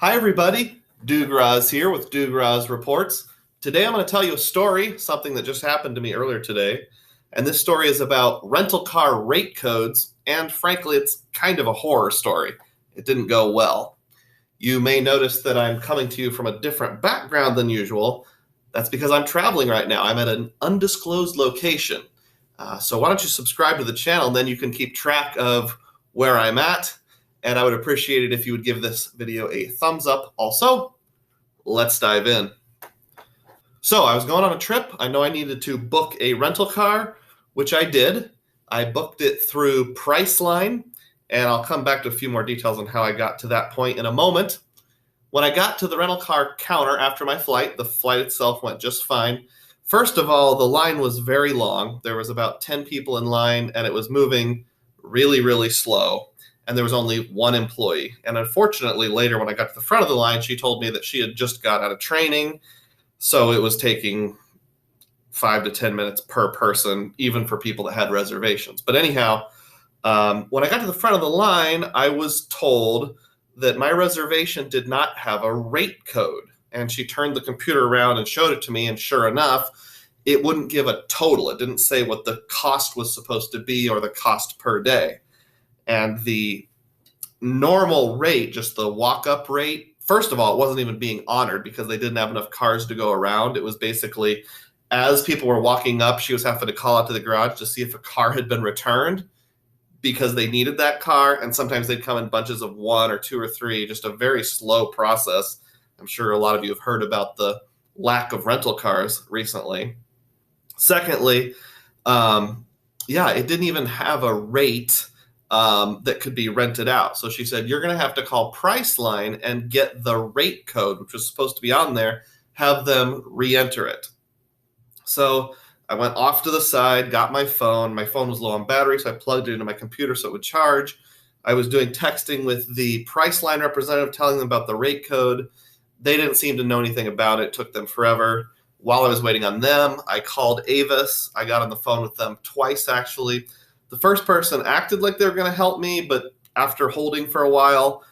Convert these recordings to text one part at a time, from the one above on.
Hi everybody, Dugraz here with Dugraz Reports. Today I'm going to tell you a story, something that just happened to me earlier today. And this story is about rental car rate codes, and frankly it's kind of a horror story. It didn't go well. You may notice that I'm coming to you from a different background than usual. That's because I'm traveling right now. I'm at an undisclosed location. So why don't you subscribe to the channel, and then you can keep track of where I'm at. And I would appreciate it if you would give this video a thumbs up. Also, let's dive in. So I was going on a trip. I know I needed to book a rental car, which I did. I booked it through Priceline, and I'll come back to a few more details on how I got to that point in a moment. When I got to the rental car counter after my flight, the flight itself went just fine. First of all, the line was very long. There was about 10 people in line, and it was moving really, really slow. And there was only one employee. And unfortunately, later when I got to the front of the line, she told me that she had just got out of training, so it was taking 5 to 10 minutes per person, even for people that had reservations. But anyhow, when I got to the front of the line, I was told that my reservation did not have a rate code. And she turned the computer around and showed it to me, and sure enough, it wouldn't give a total. It didn't say what the cost was supposed to be or the cost per day. And the normal rate, just the walk-up rate, first of all, it wasn't even being honored because they didn't have enough cars to go around. It was basically, as people were walking up, she was having to call out to the garage to see if a car had been returned because they needed that car. And sometimes they'd come in bunches of 1 or 2 or 3, just a very slow process. I'm sure a lot of you have heard about the lack of rental cars recently. Secondly, it didn't even have a rate that could be rented out. So she said, you're going to have to call Priceline and get the rate code, which was supposed to be on there, have them re-enter it. So I went off to the side, got my phone. My phone was low on battery, so I plugged it into my computer so it would charge. I was doing texting with the Priceline representative, telling them about the rate code. They didn't seem to know anything about it. It took them forever. While I was waiting on them, I called Avis. I got on the phone with them twice, actually. The first person acted like they were going to help me, but after holding for a while,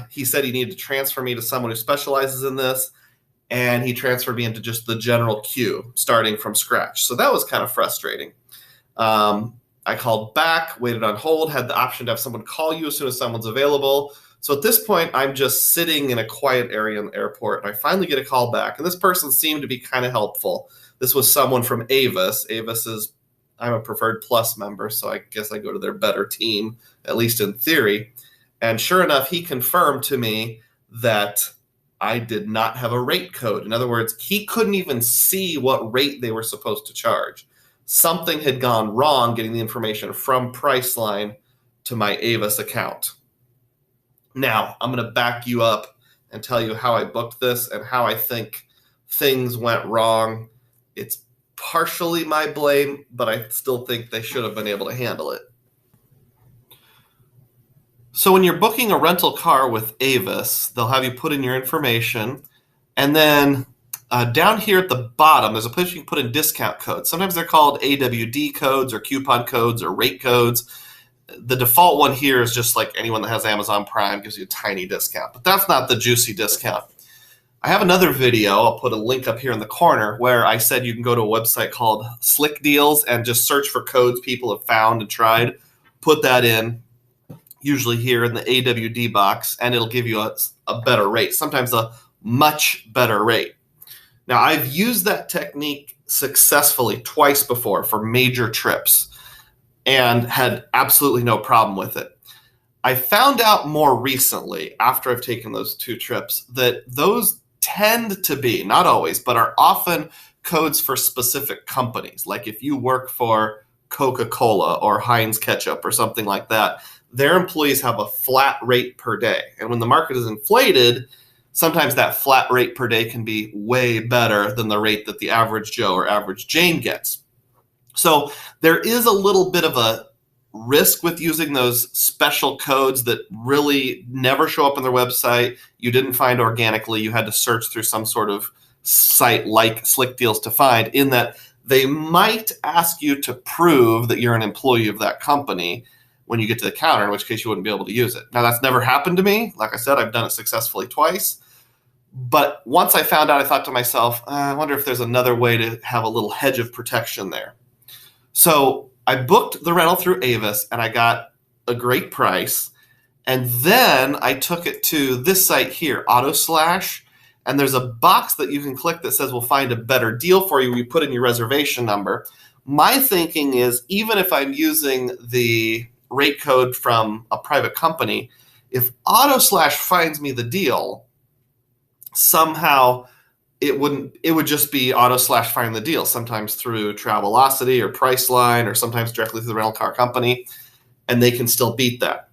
he said he needed to transfer me to someone who specializes in this, and he transferred me into just the general queue, starting from scratch. So that was kind of frustrating. I called back, waited on hold, had the option to have someone call you as soon as someone's available. So at this point, I'm just sitting in a quiet area in the airport, and I finally get a call back, and this person seemed to be kind of helpful. This was someone from Avis. Avis is I'm a Preferred Plus member, so I guess I go to their better team, at least in theory. And sure enough, he confirmed to me that I did not have a rate code. In other words, he couldn't even see what rate they were supposed to charge. Something had gone wrong getting the information from Priceline to my Avis account. Now, I'm going to back you up and tell you how I booked this and how I think things went wrong. It's partially my blame, but I still think they should have been able to handle it. So when you're booking a rental car with Avis, they'll have you put in your information, and then down here at the bottom, there's a place you can put in discount codes. Sometimes they're called AWD codes or coupon codes or rate codes. The default one here is just like anyone that has Amazon Prime gives you a tiny discount, but that's not the juicy discount. I have another video, I'll put a link up here in the corner, where I said you can go to a website called Slick Deals and just search for codes people have found and tried. Put that in, usually here in the AWD box, and it'll give you a better rate, sometimes a much better rate. Now, I've used that technique successfully twice before for major trips and had absolutely no problem with it. I found out more recently, after I've taken those 2 trips, that those tend to be, not always, but are often codes for specific companies. Like if you work for Coca-Cola or Heinz Ketchup or something like that, their employees have a flat rate per day. And when the market is inflated, sometimes that flat rate per day can be way better than the rate that the average Joe or average Jane gets. So there is a little bit of a risk with using those special codes that really never show up on their website. You didn't find organically. You had to search through some sort of site like Slick Deals to find, in that they might ask you to prove that you're an employee of that company, when you get to the counter, in which case you wouldn't be able to use it. Now, that's never happened to me. Like I said, I've done it successfully twice. But once I found out, I thought to myself, I wonder if there's another way to have a little hedge of protection there. So I booked the rental through Avis, and I got a great price. And then I took it to this site here, AutoSlash, and there's a box that you can click that says we'll find a better deal for you. You put in your reservation number. My thinking is, even if I'm using the rate code from a private company, if AutoSlash finds me the deal, somehow it would just be AutoSlash finding the deal, sometimes through Travelocity or Priceline, or sometimes directly through the rental car company, and they can still beat that.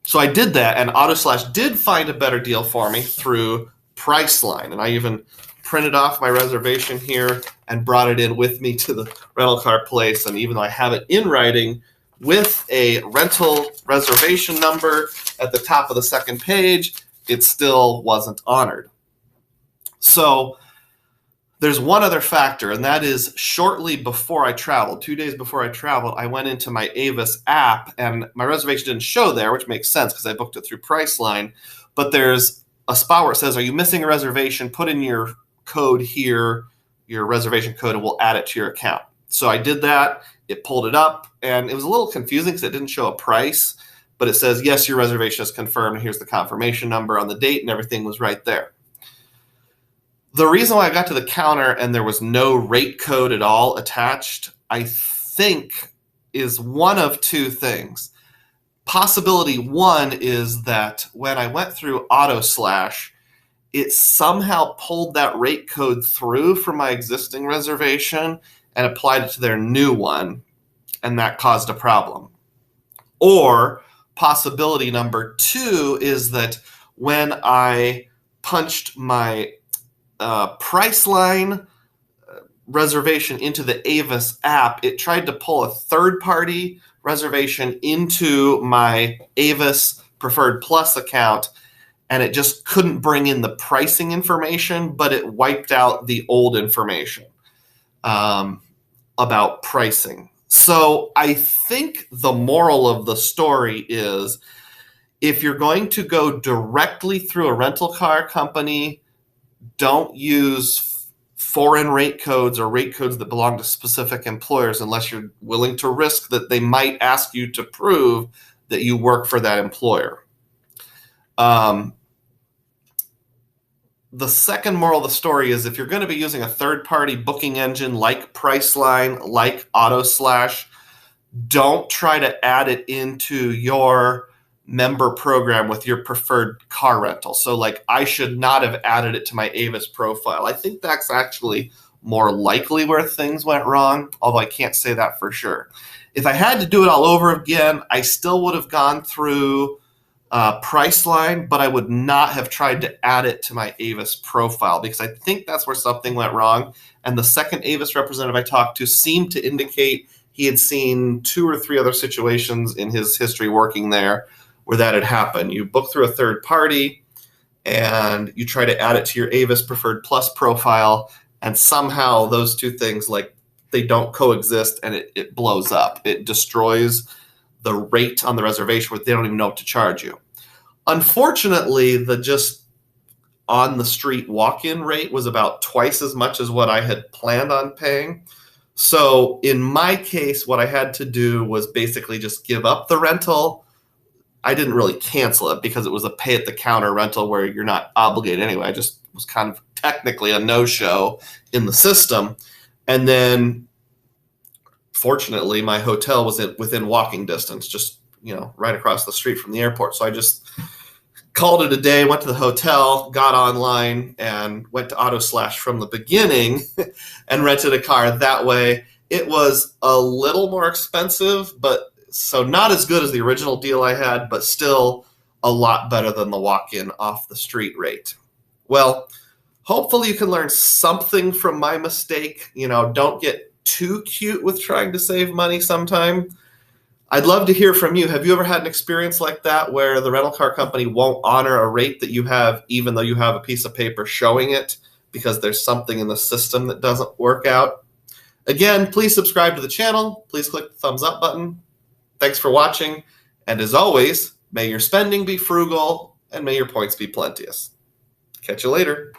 So I did that, and AutoSlash did find a better deal for me through Priceline, and I even printed off my reservation here and brought it in with me to the rental car place. And even though I have it in writing with a rental reservation number at the top of the second page, it still wasn't honored. So there's one other factor, and that is shortly before I traveled, 2 days before I traveled, I went into my Avis app, and my reservation didn't show there, which makes sense because I booked it through Priceline. But there's a spot where it says, are you missing a reservation? Put in your code here, your reservation code, and we'll add it to your account. So I did that. It pulled it up, and it was a little confusing because it didn't show a price, but it says, yes, your reservation is confirmed, and here's the confirmation number on the date, and everything was right there. The reason why I got to the counter and there was no rate code at all attached, I think, is one of two things. Possibility one is that when I went through AutoSlash, it somehow pulled that rate code through from my existing reservation and applied it to their new one, and that caused a problem. Or possibility number two is that when I punched my Priceline reservation into the Avis app, it tried to pull a third-party reservation into my Avis Preferred Plus account, and it just couldn't bring in the pricing information, but it wiped out the old information about pricing. So I think the moral of the story is, if you're going to go directly through a rental car company, don't use foreign rate codes or rate codes that belong to specific employers unless you're willing to risk that they might ask you to prove that you work for that employer. The second moral of the story is, if you're going to be using a third-party booking engine like Priceline, like AutoSlash, don't try to add it into your member program with your preferred car rental. So like, I should not have added it to my Avis profile. I think that's actually more likely where things went wrong, although I can't say that for sure. If I had to do it all over again, I still would have gone through Priceline, but I would not have tried to add it to my Avis profile, because I think that's where something went wrong. And the second Avis representative I talked to seemed to indicate he had seen 2 or 3 other situations in his history working there where that had happened. You book through a third party and you try to add it to your Avis Preferred Plus profile, and somehow those two things, like, they don't coexist, and it blows up. It destroys the rate on the reservation where they don't even know what to charge you. Unfortunately, the just on the street walk-in rate was about twice as much as what I had planned on paying. So in my case, what I had to do was basically just give up the rental. I didn't really cancel it because it was a pay at the counter rental where you're not obligated anyway. I just was kind of technically a no-show in the system. And then fortunately, my hotel was within walking distance, just, right across the street from the airport. So I just called it a day, went to the hotel, got online, and went to AutoSlash from the beginning and rented a car that way. It was a little more expensive, but so not as good as the original deal I had, but still a lot better than the walk-in off the street rate. Well, hopefully you can learn something from my mistake. Don't get too cute with trying to save money sometime. I'd love to hear from you. Have you ever had an experience like that where the rental car company won't honor a rate that you have, even though you have a piece of paper showing it, because there's something in the system that doesn't work out? Again, please subscribe to the channel. Please click the thumbs up button. Thanks for watching, And as always, may your spending be frugal and may your points be plenteous. Catch you later.